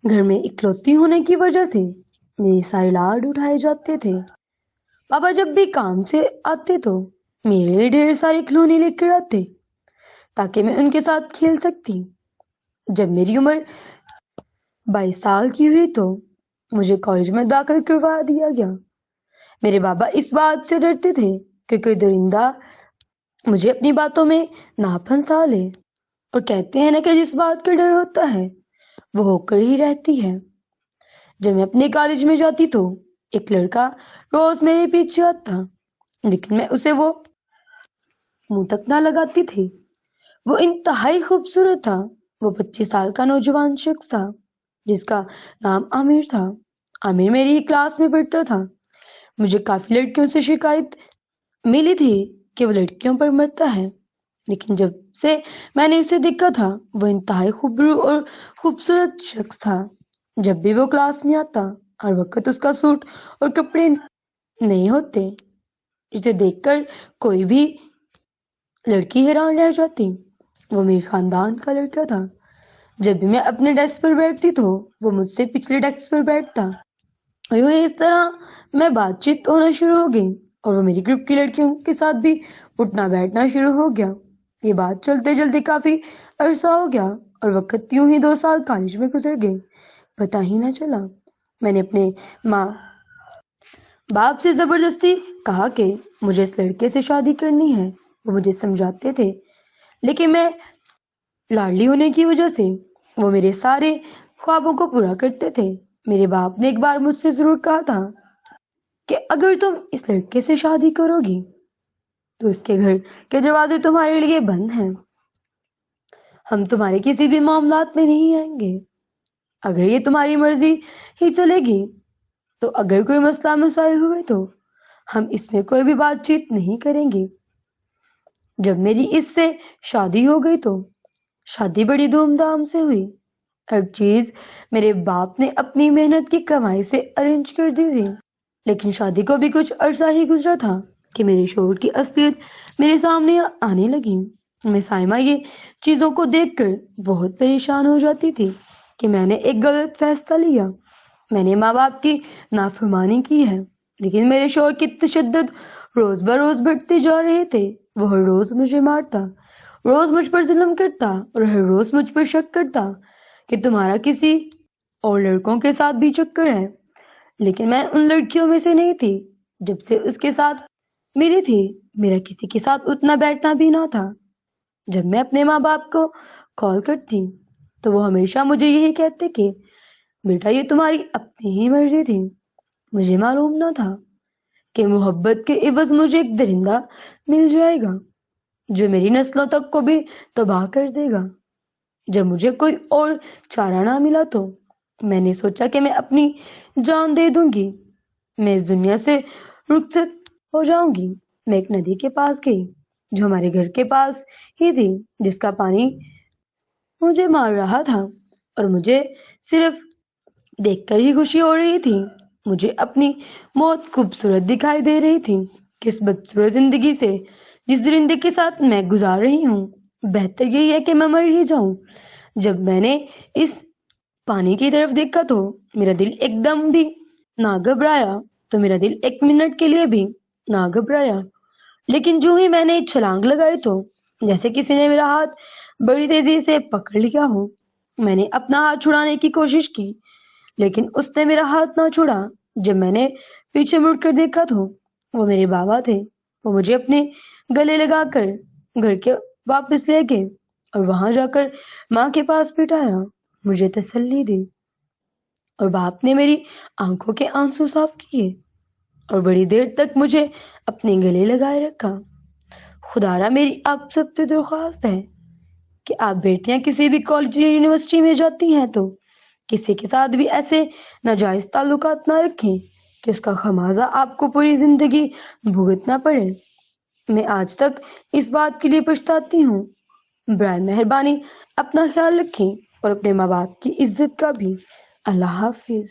گھر میں اکلوتی ہونے کی وجہ سے میرے سارے لاڈ اٹھائے جاتے تھے۔ پاپا جب بھی کام سے آتے تو میرے لیے ڈھیر سارے کھلونے لے کر آتے تاکہ میں ان کے ساتھ کھیل سکتی۔ جب میری عمر 22 سال کی ہوئی تو مجھے کالج میں داخل کروا دیا گیا۔ میرے بابا اس بات سے ڈرتے تھے کہ کوئی درندہ مجھے اپنی باتوں میں نہ پھنسا لے، اور کہتے ہیں نا کہ جس بات کا ڈر ہوتا ہے وہ ہو کر ہی رہتی ہے۔ جب میں اپنے کالج میں جاتی تو ایک لڑکا روز میرے پیچھے آتا، لیکن میں اسے وہ منہ تک نہ لگاتی تھی۔ وہ انتہائی خوبصورت تھا۔ وہ 25 سال کا نوجوان شخص تھا جس کا نام عامر تھا۔ عامر میری کلاس میں پڑھتا تھا۔ مجھے کافی لڑکیوں سے شکایت ملی تھی کہ وہ لڑکیوں پر مرتا ہے، لیکن جب سے میں نے اسے دیکھا تھا وہ انتہائی خوبرو اور خوبصورت شخص تھا۔ جب بھی وہ کلاس میں آتا ہر وقت اس کا سوٹ اور کپڑے نہیں ہوتے جسے دیکھ کر کوئی بھی لڑکی حیران رہ جاتی۔ وہ میرے خاندان کا لڑکا تھا۔ جب بھی میں اپنے ڈیسک پر بیٹھتی تو وہ مجھ سے پچھلے ڈیسک پر بیٹھتا۔ یوں ہی اس طرح میں بات چیت ہونا شروع ہو گئی اور وہ میری گروپ کی لڑکیوں کے ساتھ بھی اٹھنا بیٹھنا شروع ہو گیا۔ یہ بات چلتے چلتے کافی عرصہ ہو گیا اور وقت یوں ہی 2 سال کالج میں گزر گئے، پتہ ہی نہ چلا۔ میں نے اپنے ماں باپ سے زبردستی کہا کہ مجھے اس لڑکے سے شادی کرنی ہے۔ وہ مجھے سمجھاتے تھے، لیکن میں لاڈلی ہونے کی وجہ سے وہ میرے سارے خوابوں کو پورا کرتے تھے۔ میرے باپ نے ایک بار مجھ سے ضرور کہا تھا کہ اگر تم اس لڑکے سے شادی کرو گی تو اس کے گھر کے دروازے تمہارے لیے بند ہیں، ہم تمہارے کسی بھی معاملات میں نہیں آئیں گے۔ اگر یہ تمہاری مرضی ہی چلے گی تو اگر کوئی مسئلہ مسائل ہوئے تو ہم اس میں کوئی بھی بات چیت نہیں کریں گے۔ جب میری اس سے شادی ہو گئی تو شادی بڑی دھوم دھام سے ہوئی۔ ہر چیز میرے باپ نے اپنی محنت کی کمائی سے ارینج کر دی تھی، لیکن شادی کو بھی کچھ عرصہ ہی گزرا تھا کہ میرے شوہر کی اصلیت میرے سامنے آنے لگی۔ میں سائمہ یہ چیزوں کو دیکھ کر بہت پریشان ہو جاتی تھی کہ میں نے ایک غلط فیصلہ لیا۔ میں نے ماں باپ کی نافرمانی کی ہے، لیکن میرے شوہر کی تشدد روز بروز بڑھتے جا رہے تھے۔ وہ ہر روز مجھے مارتا، روز مجھ پر ظلم کرتا اور ہر روز مجھ پر شک کرتا کہ تمہارا کسی اور لڑکوں کے ساتھ بھی چکر ہے، لیکن میں ان لڑکیوں میں سے نہیں تھی۔ جب سے اس کے ساتھ میری تھی میرا کسی کے ساتھ اٹھنا بیٹھنا بھی نہ تھا۔ جب میں اپنے ماں باپ کو کال کرتی تو وہ ہمیشہ مجھے یہی کہتے کہ بیٹا یہ تمہاری اپنی ہی مرضی تھی۔ مجھے معلوم نہ تھا کہ محبت کے عوض مجھے ایک درندہ مل جائے گا جو میری نسلوں تک کو بھی تباہ کر دے گا۔ جب مجھے کوئی اور چارہ نہ ملا تو میں نے سوچا کہ میں اپنی جان دے دوں گی، میں اس دنیا سے رخصت ہو جاؤں گی۔ میں ایک ندی کے پاس گئی جو ہمارے گھر کے پاس ہی تھی، جس کا پانی مجھے مار رہا تھا اور مجھے صرف دیکھ کر ہی خوشی ہو رہی تھی۔ مجھے اپنی موت خوبصورت دکھائی دے رہی تھی کہ اس بدصورت زندگی سے جس درندے کے ساتھ میں گزار رہی ہوں بہتر یہی ہے کہ میں مر ہی جاؤں۔ جب میں نے اس پانی کی طرف دیکھا تو میرا دل ایک دم بھی نہ گھبرایا، تو میرا دل ایک منٹ کے لیے بھی نہ گھبرایا، لیکن جو ہی میں نے چھلانگ لگائی تو جیسے کسی نے میرا ہاتھ بڑی تیزی سے پکڑ لیا ہو۔ میں نے اپنا ہاتھ چھڑانے کی کوشش کی، لیکن اس نے میرا ہاتھ نہ چھوڑا۔ جب میں نے پیچھے مڑ کر دیکھا تو وہ میرے بابا تھے۔ وہ مجھے اپنے گلے لگا کر گھر کے واپس لے گئے اور وہاں جا کر ماں کے پاس بٹھایا، مجھے تسلی دی، اور باپ نے میری آنکھوں کے آنسو صاف کیے اور بڑی دیر تک مجھے اپنے گلے لگائے رکھا۔ خدارا میری آپ سب سے درخواست ہے کہ آپ بیٹیاں کسی بھی کالج یا یونیورسٹی میں جاتی ہیں تو کسی کے ساتھ بھی ایسے ناجائز تعلقات نہ رکھیں کہ اس کا خمیازہ آپ کو پوری زندگی بھگتنا پڑے۔ میں آج تک اس بات کے لیے پچھتاتی ہوں۔ برائے مہربانی اپنا خیال رکھیں اور اپنے ماں باپ کی عزت کا بھی۔ اللہ حافظ۔